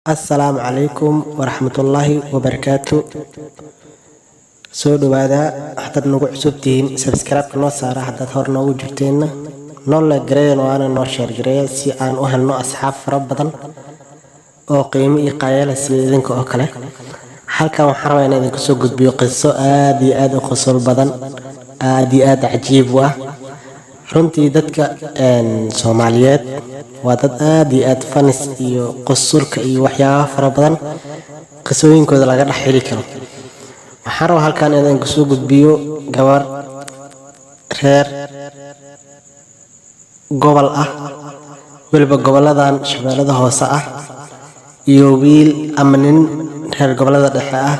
السلام عليكم ورحمة الله وبركاته. سو دوادا حتى نوقع سبتين سبسكرايب كنو سارة حتى تهور نوقع جبتين نولا جرين وانا نوشير جرين سي آن اوهل نو أصحاب ربطا oo qiimo iyo qayaala sideenka oo kale halka waxaan rabaa inaan ku soo gudbiyo qiso aad iyo aad u qosol badan aad iyo aad cajiib ah runtii dadka Soomaaliyeed waa dad aad iyo aad fanis iyo qosolka iyo waxyaabo fara badan qisooyinkooda laga dhaxli karo waxaan rabaa halkan inaan ku soo gudbiyo gabar reer gobol ah waliba goboladan shabeellada hoose ah iyo wiil ama nin reer gobolada dhexe ah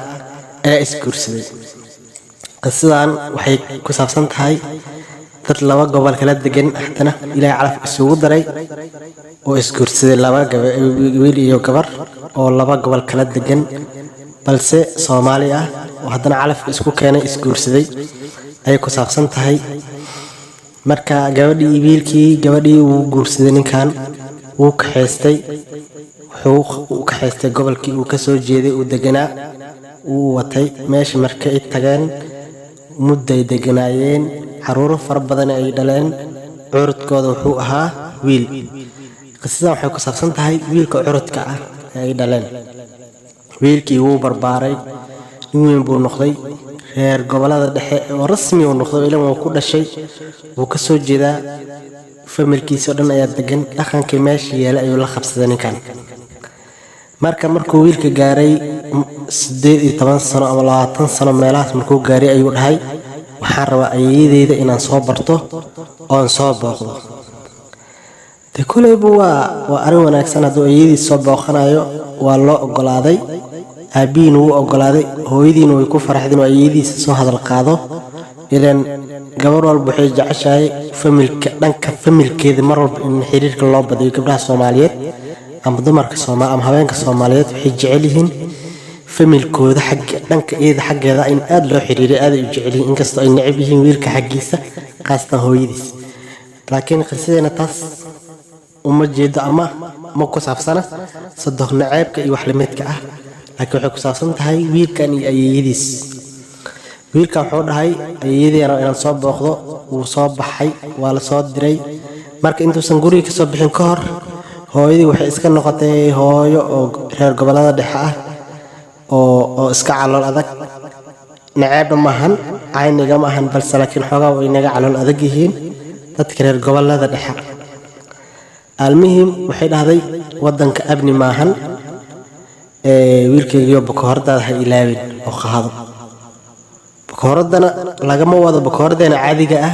ee isguursaday qisadan waxay ku saabsan tahay dad laba gobol kala degan hadana Ilaahay calaf isugu daray oo isguursaday laba wiil iyo gabar oo laba gobol kala degan balse Soomaali ah oo hadana calaf isku keenay isguursaday ay ku saabsan tahay marka gabadhii uu guursaday ninkan uu ka xeestay wuxuu ka xeestay gobolkii uu ka soo jeeday uu deganaa uu watay meesha markay ay tageen mudday deganaayeen caruur far badan ay dhaleen curudkooda wuxuu ahaa wiil qisadan waxay ku saabsan tahay wiilka curudka ah ay dhaleen wiilkii uu barbaaray nin buu noqday reer gobolada dhexe oo rasmi uu noqday ilaa uu ku dhashay uu ka soo jeedaa familkiisa dhan ayaa degan dhaqankii meesha yeelay ayuu la qabsaday ninkan markuu wiilka gaaray 18 sano ama 20 sano meelahaas markuu gaaray ayuu dhahay waxaan rabaa ayeeyadeyda inaan soo barto oo soo booqdo kuleyba waa arin wanaagsan hadduu ayeeyadiisa soo booqanayo waa loo ogolaaday aabiin wuu ogolaaday hooyadiina way ku faraxdeen oo ayeeyadiisa soo hadal qaado ilaan gabar walba waxay jeceshahay familkeeda mar walba in xiriirka loo badiyo gabdhaha Soomaaliyeed ama dumarka Soomaaliyeed ama haweenka Soomaaliyeed waxay jecel yihiin familkooda xaggeeda in aad loo xiriiriyo aad u jecel yihiin inkastoo ay neceb yihiin wiilka xaggiisa qaastan hooyadiis laakiin qisadeena taas uma jeedo ama ma ku saabsana saddex naceebka iyo wax la midka ah laakiin waxay ku saabsan tahay wiilkan iyo ayeeyadiis wiilka wuxuu dhahay ayeeyadeena inaan soo booqdo uu soo baxay waa la soo diray marka intuusan guriga ka soo bixin ka hor hooyadii waxay iska noqotay hooyo oo reer gobolada dhexe ah oo iska calool adag naceeb maahan ayniga maahan balse laakiin xogaa way naga calool adag yihiin dadka reer gobolada dhexe almuhim waxay dhahday wadanka abni maahan wiilkaygiyo bakooradaada ha ilaawin oo qaado bakooradana lagama wado bakooradeena caadiga ah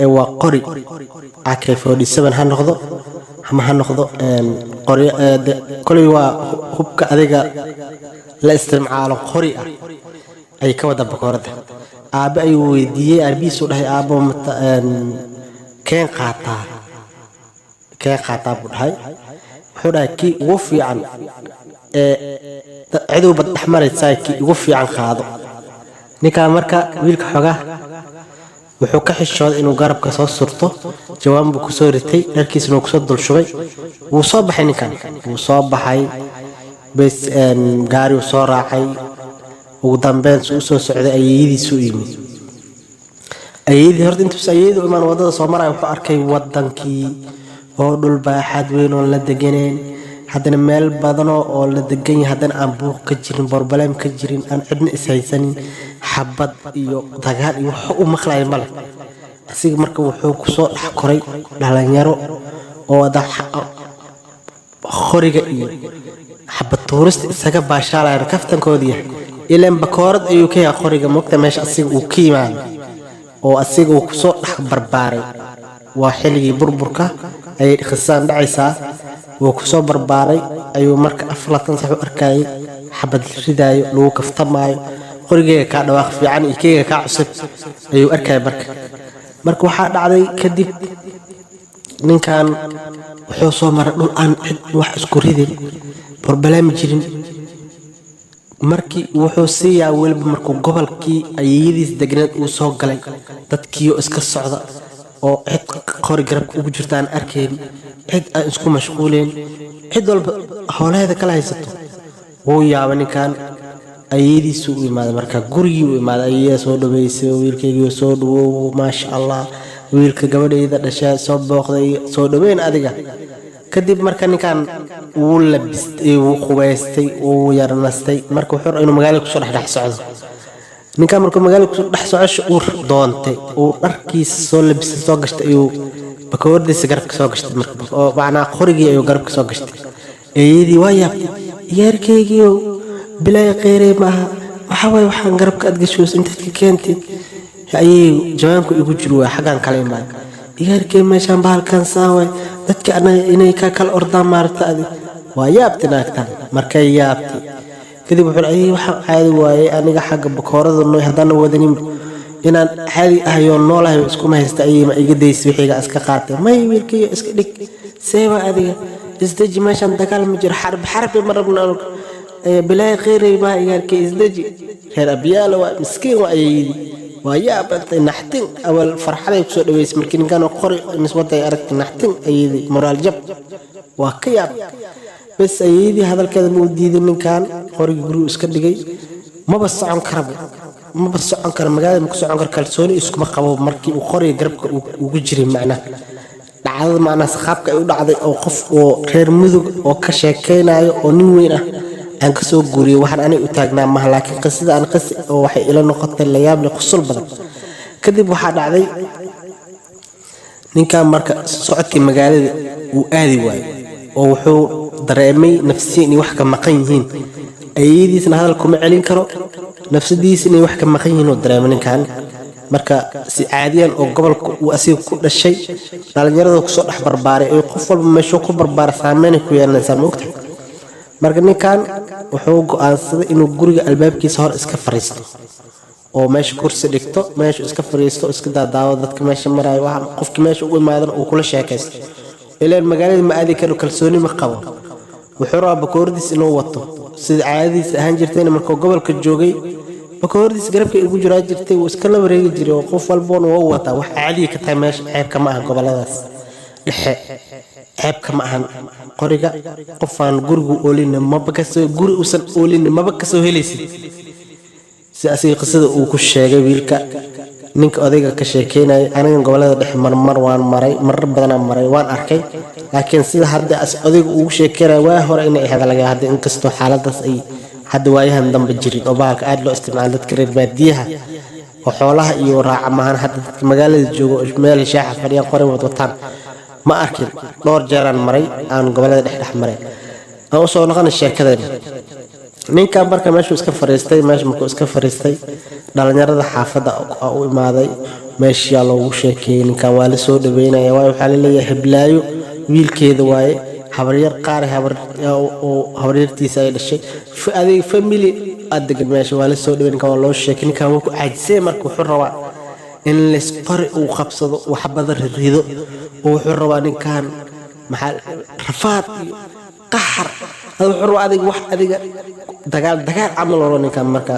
ee waa qori AK47 ha noqdo ama ha noqdo qori kulli waa hubka adiga la isticmaalo qori ah ay ka wada bakoorada aabe ayuu weydiiyay arbiisu dhahay aabo keen qaataa buu dhahay wuxuu dhahay kii ugu fiican ciidu bad dhaxmaraysa kii ugu fiican qaado ninka marka wiilka xogaa wuxuu ka xishooday inuu garabka soo surto jawaan buu ku soo ritay dharkiisuna ku soo dulshubay wuu soo baxay ninkan wuu soo baxay bas gaari uu soo raacay ugu dambeyn soo socday ayeeyadiisu yimid ayeeyadii horta intuu ayeeyadu imaan wadada soo maray wuxuu arkay wadankii oo dhul baaxad weyn oo la deganeen haddana meel badan oo la degan yahay haddana aan buuq ka jirin barbaleem ka jirin aan cidna ishaysanin xabad iyo dagaal iyo wax u maqlay mal asiga marka wuxuu ku soo dhax koray dhalinyaro oo wada khoriga iyo xabad tuurista isaga baashaalayna kaftankoodii ilaan bakoorad ayuu ka yahay khoriga moogta meesha asiga uu ka yimaado oo asiga uu ku soo dhax barbaaray waa xilligii burburka ay qisaan dhacaysaa wuu ku soo barbaaray ayuu marka aflatan sax u arkay xabad ridaayo lagu kaftamaayo qorigeega ka dhawaaq fiican iyo keega ka cusub ayuu arkay marka waxa dhacday kadib ninkan wuxuu soo maray dhul aan cid wax isku ridin barbalaam jirin markii wuxuu siiyaa walba markuu gobolkii ayeeyadiis degneed uu soo galay dadkii iska socda oo cid qori garab ugu jirtaan arkeen cid aan isku mashquulin cid walba howlaheeda kala haysato wuu yaaba ninkan ayadiisu u imaaday marka gurigii u imaaday ayaa soo dhaweysay wiilkeygii soo dhawow maasha Allah wiilka gabadheeda dhashay soo booqday soo dhaweyn adiga kadib marka ninkan wuu labistay wuu qubaystay wuu yarnastay marka wuxuu inuu magaalada ku soo dhex socdo ninkan markuu magaalada ku soo dhex socosho uu doontay uu dharkiisa soo labistay soo gashtay ayuu bakoordiisa garabka soo gashtay marka oo macnaa qorigii ayuu garabka soo gashtay ayadii waa yaabtay yarkeygii bilaa qeyrey maaha waxa way waxaan garabka aad gashoos inta ka keentay ayay jawaanku igu jiro xagan kale imaan yarkey meeshan bahalkan saaway dadka inay ka kala ordaan maarta adi waa yaabtay naagtan markay yaabtay kadib wuxuu ayay waxa caadi waayay aniga xagga bakoorada noo hadana wadanin inaan caadi ahayo noolahay isku ma haysta ayay ma iga deysay wixiga iska qaatay may wiilkii iska dhig seeba adiga isdaji meeshan dagaal ma jiro xarb marabna bilaa qeyrey ma yarkey isdaji heer abiyaal waa miskiin waa ayay ويابت نحتين أول فرحة يكسر دويس ممكن كانوا قري نسبة أرك نحتين أيدي مرال جب وكياب بس أيدي هذا الكلام وديد إن كان قري جروس كدقي ما بس عن كرب ما بس عن كرب مجال مكسر عن كرب كالسوني اسمه قبو مركي وقري جرب وجري معنا بعض معنا سخابك يقول عضي أو خف وغير مذوق وكشكينا ونوينا aan ka soo guuriyay waxaan aniga u taagnaa ma laakiin qisada aan qis oo waxay ila noqotay la yaab leh qosol badan kadib waxa dhacday ninkan marka socodkii magaalada uu aadi waayay oo wuxuu dareemay nafsiyan wax ka maqan yihiin ayadiisna hadal kuma celin karo nafsadiisna wax ka maqan yihiin oo dareemay ninkan marka si caadiyan oo gobolka uu asiga ku dhashay dhalinyarada ku soo dhax barbaaray ee qof walba meesho ku barbaar saameyn ku yeelanaysa moogta marka ninkan wuxuu go'aansaday inuu guriga albaabkiisa hor iska fariisto oo meesha kursi dhigto meesha iska fariisto iska daadaado dadka meesha maraayo waxa qofkii meesha ugu imaadan uu kula sheekaysto ilaa magaalada ma aadi karo kalsooni ma qabo wuxuu rabaa bakoordiis inuu wato sida caadadiisa ahaan jirtay markuu gobolka joogay bakoordiis garabka ugu jiraa jirtay uu iska la wareegi jiray oo qof walba uu wataa wax caadi ka tahay meesha ceebka ma aha goboladaas dhexe ceebka ma ahan qoriga qofaan gurigu oolin ma bakasoo guri uusan oolin ma bakasoo helaysid si asii qisada uu ku sheegay wiilka ninka odayga ka sheekeynay aniga gobolada dhexe mar waan maray marar badan aan maray waan arkay laakiin sida hadda odayga uu sheekeynay waa hore inay ahayd laga hadda inkastoo xaaladaas ay hadda waayahan dambe jirin oo baalka aad loo isticmaalo dadka reer baadiyaha oo xoolaha iyo raaca maahan hadda dadka magaalada joogo meel shaaxa fadhiyaan qori wataan ma arkin dhowr jeeraan maray aan gobolada dhex maray aan soo noqon sheekadeen ninka marka meesha iska fariistay meesha markuu iska fariistay dhalinyarada xaafada u imaaday meesha loogu sheekeeyay ninkan waa la soo dhaweynaya waxa la leeyahay hiblaayo wiilkeeda waaye habaryar qaar habaryartiisa ay dhashay adeeg family adeeg meesha waa la soo dhaweyn ninkan waa loo sheekay ninkan wuu ku caajisay marka wuxuu rabaa in la isqori uu qabsado wax badan rido oo wuxuu rabaa ninkan maxal rafaad qaxar wuxuu rabaa adiga wax adiga dagaal amal oo ninkan marka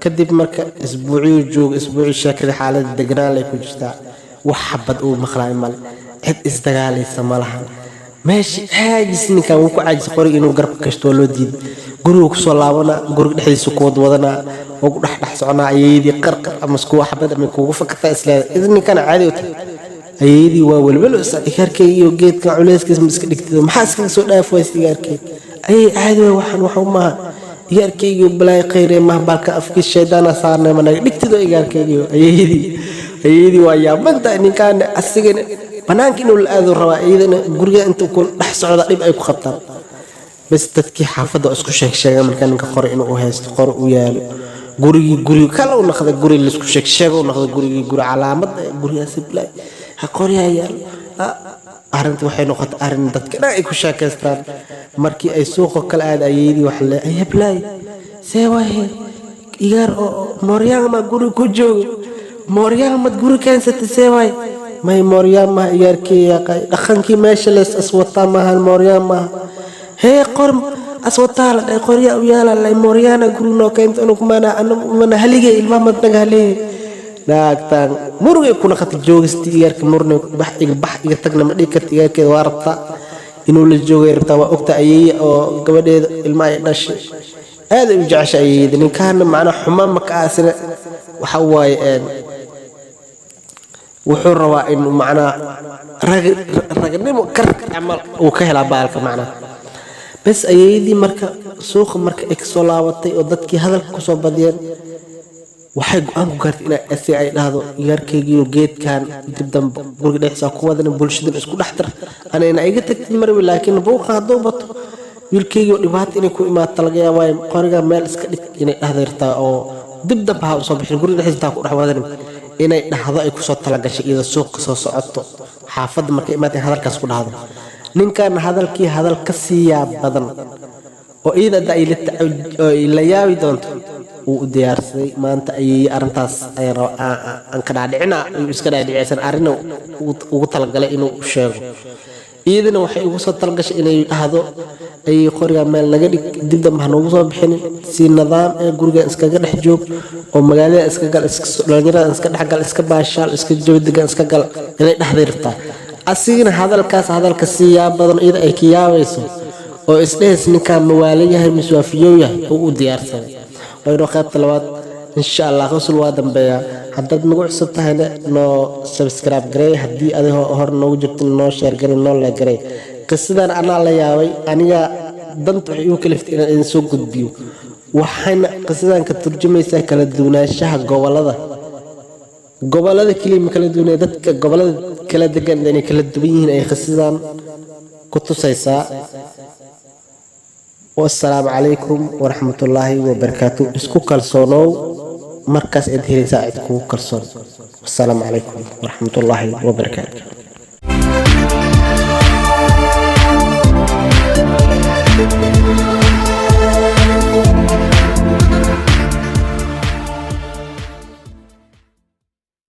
kadib marka isbuuciyo joog isbuuci sheekada xaaladda degnaan lay ku jirtaa wax xabad uu maqlaay mal cid isdagaalaysa malahan meeshii caajis ninkan wuu ku caajis qori inuu garab kasto loo diiday guriga ku soo laabana guriga dhexdiisa ku wadana oo ku dhax soconaa ayadii qarqar ama isku waxbad ama kugu fakata islaada idin ninkan caadi u tahay ayadii waa walbal ikarkay iyo geedka culeyskiisa iska dhigtay maxaa iska soo dhaafay igarkay ay caadi waxaan ma igarkay iyo balay qeyrey ma balka afkii sheedana saarnay ma dhigtido igarkay iyo ayadii waa yaabanta ninkan asigana banaanka inuu la aado rabaa ayadana guriga inta ku dhax socda dib ay ku qabtaan bas dadkii xaafada isku sheegay markaan ninka qori inuu haysto qori u yaalo guri kala u noqday guri la isku sheegay u noqday guri calaamad gurigaas bilaa ha qoriyayaan arinta waxay noqotay arin dadka ay ku sheekaystaan markii ay suuqa kala aad ayadii wax la ay bilaa seewaahe igar Moryama guri ku joogo Moryama guri keensatay seewaay may Moryama igarkii yaqay dhaqankii meesha la iswata maahan Moryama هي قرم أسوتال قرية ويالا لا موريانا كلنا كنت أنا كمان هليجي المهم تنقلي لكن مرة يكون خط الجوز تيار كمرنا بح يتقنا مديك تيار كوارطة inuu la joogay rabtaa waa ogta ayeeye oo gabadheeda ilma ay dhashay aad u jeceshay ayeeyada ninkaana macna xuma makaasina waxa waaye wuxuu rabaa inuu macna ragnimo kar amal uu ka helaa baalka macna bas ayeeyadii marka suuqa marka ay soo laabatay oo dadkii hadalka ku soo badiyeen waxay go'aan ku gaartay in ay dhahdo yarkeygiyo geedkan dib dambe guriga dhexdiisa ku wadana bulshada isku dhaxtar anayna iga tagtid marwi laakiin buuqa haduu bato wiilkeygiyo dhibaato inay ku imaato laga yaabaa qoriga meel iska dhig inay dhahdeertaa oo dib dambe ha soo bixin guriga dhexdiisa ku dhaxwadana inay dhahdo ay ku soo talagashay iyada suuqa soo socoto xaafadda markay imaatay hadalkaas ku dhahdo ninkan hadalkii hadal ka siiyaa badan oo iyada ay la yaabi doonto uu diyaarsaday maanta ayay arintaas ay aan ka dhaadhicina iska dhaadhicaysan arina ugu talagalay inuu sheego iyadana waxay ugu soo talagashay inay dhahdo ay qoriga meel laga dhig dib dambe ha noogu soo bixin si nidaam ee guriga iskaga dhex joog oo magaalada iska gal dhalinyarada iska dhex gal iska baashaal iska jawdiga iska gal inay dhaxdeertaa asigina hadalkaas hadalka siiyaa badan iyada ay ka yaabayso oo isdhees ninkaan mawaali yahay miswaafiyo yahay oo u diyaarsaday ويرو قيبت لباد إن شاء الله غسل وادم بيا حدد نقول ستة هنا نو سبسكرايب جري هدي أده هور نو جبت نو شير جري نو لا جري قصدا أنا لا ياوي أنا دنت يوكلفت إن إنسو قد بيو وحين قصدا كترجمة سهل دونا شهر قبل هذا كلمة كلا دونا دتك قبل كلا دقن يعني كلا دبيين أي قصدا كنت سيسا والسلام عليكم ورحمة الله وبركاته اسكو كالسونو مركز ادهيري ساعد كو كالسون والسلام عليكم ورحمة الله وبركاته